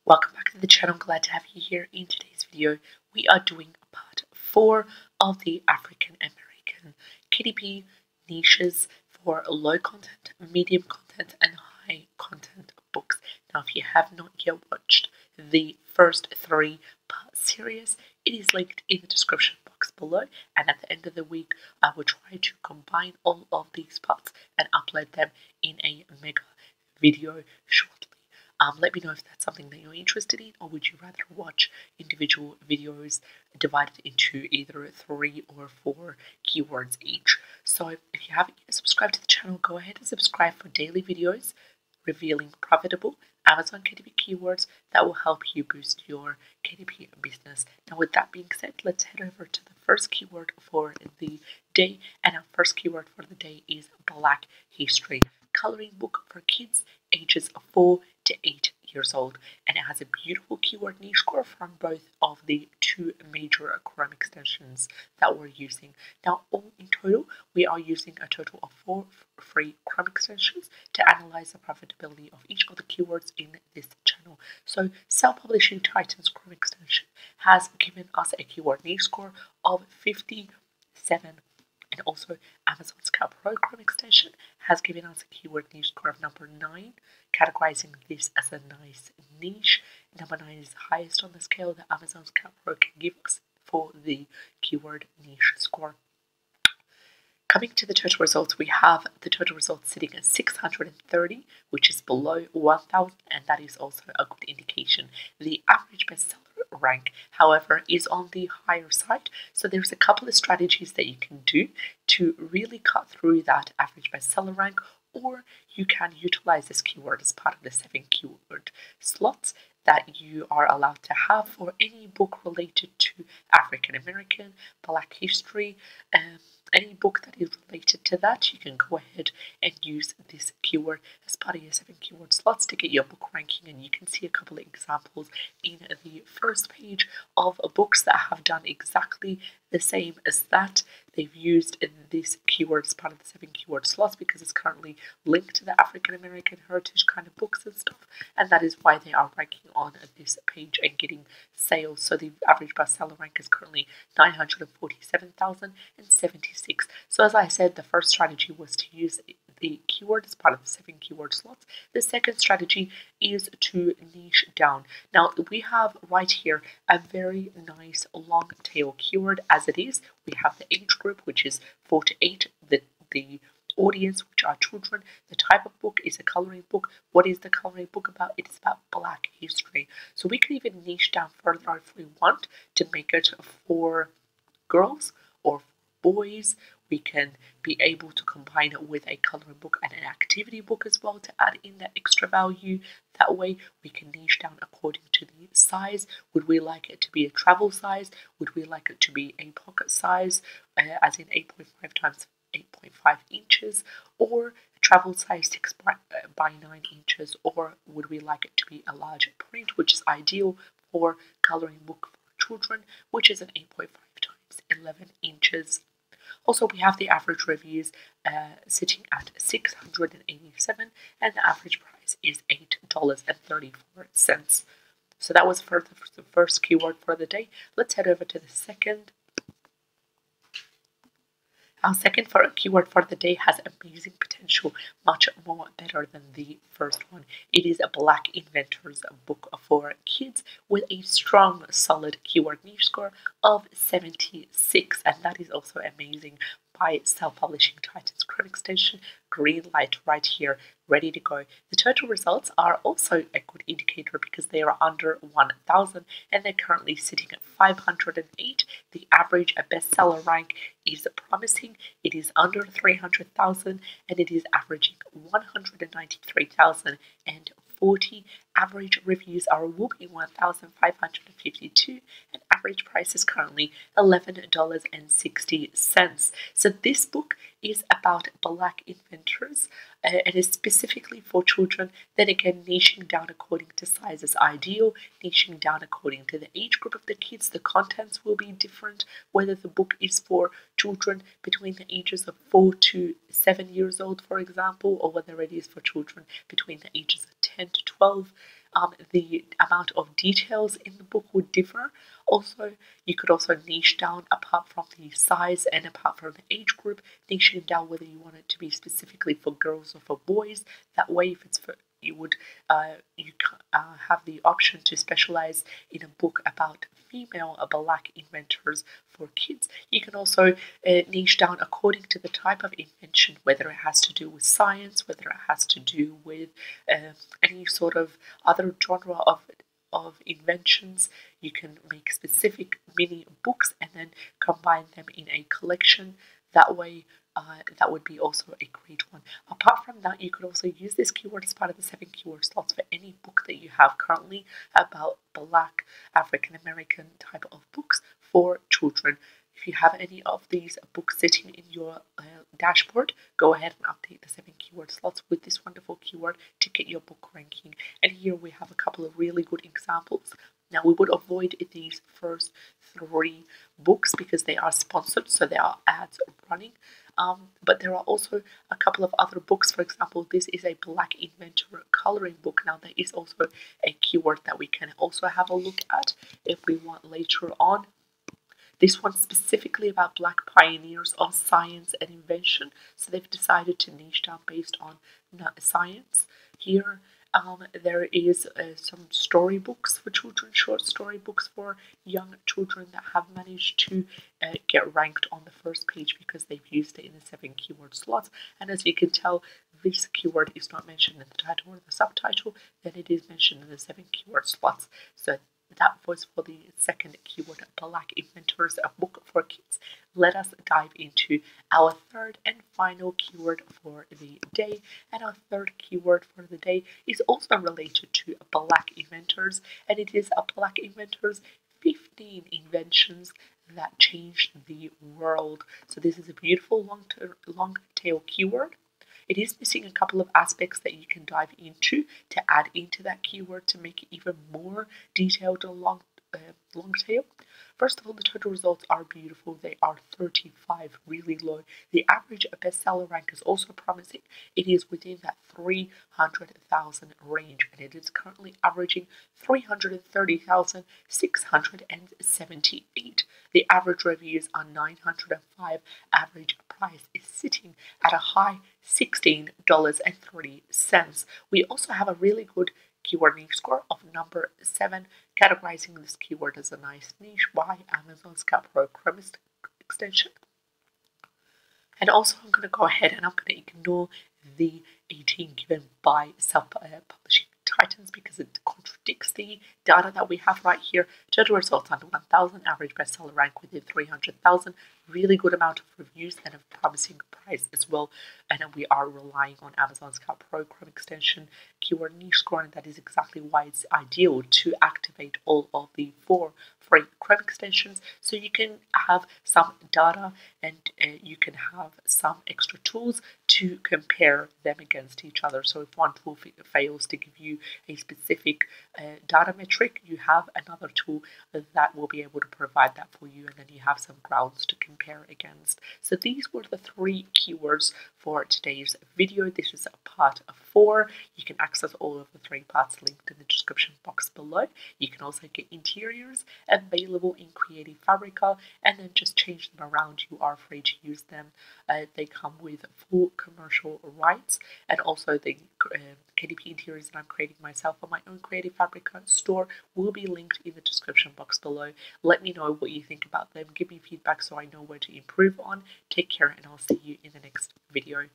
Welcome back to the channel. Glad to have you here. In today's video, we are doing part 4 of the African American KDP niches for low content, medium content, and high content books. Now, if you have not yet watched the first 3-part series, it is linked in the description box below, and at the end of the week, I will try to combine all of these parts and upload them in a mega video shortly. Let me know if that's something that you're interested in, or would you rather watch individual videos divided into either 3 or 4 keywords each. So if you haven't yet subscribed to the channel, go ahead and subscribe for daily videos revealing profitable Amazon KDP keywords that will help you boost your KDP business. Now, with that being said, let's head over to the first keyword for the day, and our first keyword for the day is Black History coloring book for kids ages 4 to 8 years old, and it has a beautiful keyword niche score from both of the 2 major Chrome extensions that we're using. Now, all in total, we are using a total of 4 free Chrome extensions to analyze the profitability of each of the keywords in this channel. So, Self-Publishing Titan's Chrome extension has given us a keyword niche score of 57. And also, Amazon Scout Pro Chrome extension has given us a keyword niche score of number 9, categorizing this as a nice niche. Number 9 is the highest on the scale that Amazon Scout Pro can give us for the keyword niche score. Coming to the total results, we have the total results sitting at 630, which is below 1,000, and that is also a good indication. The average bestseller rank, however, is on the higher side, so there's a couple of strategies that you can do to really cut through that average bestseller rank, or you can utilize this keyword as part of the 7 keyword slots that you are allowed to have for any book related to African American, Black history, any book that is related to that. You can go ahead and use this keyword as part of your 7 keyword slots to get your book ranking, and you can see a couple of examples in the first page of books that have done exactly the same as that. They've used this keyword as part of the 7 keyword slots because it's currently linked to the African American heritage kind of books and stuff, and that is why they are ranking on this page and getting sales. So the average bestseller rank is currently 947,076. So as I said, the first strategy was to use the keyword as part of the 7 keyword slots. The second strategy is to niche down. Now, we have right here a very nice long tail keyword as it is. We have the age group, which is 4 to 8, the audience, which are children. The type of book is a coloring book. What is the coloring book about? It is about Black history. So we can even niche down further if we want to make it for girls or boys. We can be able to combine it with a coloring book and an activity book as well to add in that extra value. That way we can niche down according to the size. Would we like it to be a travel size? Would we like it to be a pocket size, as in 8.5 times 8.5 inches, or a travel size 6 by 9 inches, or would we like it to be a large print, which is ideal for coloring book for children, which is an 8.5 times 11 inches. Also, we have the average reviews sitting at 687, and the average price is $8.34. So that was for the first keyword for the day. Let's head over to the second. Our second keyword for the day has amazing potential, much more better than the first one. It is a Black Inventors book for kids with a strong, solid keyword niche score of 76, and that is also amazing by Self-Publishing Titan's Chrome extension. Green light right here, ready to go. The total results are also a good indicator because they are under 1,000 and they're currently sitting at 508. The average bestseller rank is promising. It is under 300,000 and it is averaging 193,040. Average reviews are a whooping 1,552 and average price is currently $11.60. So this book is about Black inventors. It is specifically for children. Then again, niching down according to size is ideal. Niching down according to the age group of the kids. The contents will be different, whether the book is for children between the ages of 4 to 7 years old, for example, or whether it is for children between the ages of 10 to 12. The amount of details in the book would differ. Also, you could also niche down apart from the size and apart from the age group, niching down whether you want it to be specifically for girls or for boys. That way, if it's for you would have the option to specialize in a book about female black inventors for kids. You can also niche down according to the type of invention, whether it has to do with science, whether it has to do with any sort of other genre of inventions. You can make specific mini books and then combine them in a collection. That way, that would be also a great one. Apart from that, you could also use this keyword as part of the 7 keyword slots for any book that you have currently about Black African American type of books for children. If you have any of these books sitting in your dashboard, go ahead and update the 7 keyword slots with this wonderful keyword to get your book ranking. And here we have a couple of really good examples. Now, we would avoid these first 3 books because they are sponsored, so there are ads running. But there are also a couple of other books. For example, this is a Black Inventor coloring book. Now, there is also a keyword that we can also have a look at if we want later on. This one's specifically about Black pioneers of science and invention. So they've decided to niche down based on science. Here, there is some storybooks for children, short storybooks for young children that have managed to get ranked on the first page because they've used it in the 7 keyword slots. And as you can tell, this keyword is not mentioned in the title or the subtitle, then it is mentioned in the 7 keyword slots. So that was for the second keyword, Black Inventors, a book for kids. Let us dive into our third and final keyword for the day. And our third keyword for the day is also related to Black inventors, and it is a Black inventors 15 inventions that changed the world. So this is a beautiful long tail keyword. It is missing a couple of aspects that you can dive into to add into that keyword to make it even more detailed and long tail. First of all, the total results are beautiful. They are 35, really low. The average bestseller rank is also promising. It is within that 300,000 range, and it is currently averaging 330,678. The average reviews are 905. Average price is sitting at a high $16.30. We also have a really good keyword niche score of number 7, categorizing this keyword as a nice niche by Amazon's Pro Chrome extension. And also, I'm going to go ahead and I'm going to ignore the 18 given by self-publishing titans because it contradicts the data that we have right here. Total results under 1,000, average bestseller rank within 300,000, really good amount of reviews and a promising price as well. And we are relying on Amazon's Pro Chrome extension keyword niche scoring. That is exactly why it's ideal to activate all of the 4 free Chrome extensions, so you can have some data and you can have some extra tools to compare them against each other. So if one tool fails to give you a specific data metric, you have another tool that will be able to provide that for you, and then you have some grounds to compare against. So these were the 3 keywords for today's video. This is a part 4. You can access all of the 3 parts linked in the description box below. You can also get interiors available in Creative Fabrica and then just change them around. You are free to use them. They come with full commercial rights, and also the KDP interiors that I'm creating myself on my own Creative Fabrica store will be linked in the description box below. Let me know what you think about them. Give me feedback so I know where to improve on. Take care, and I'll see you in the next video.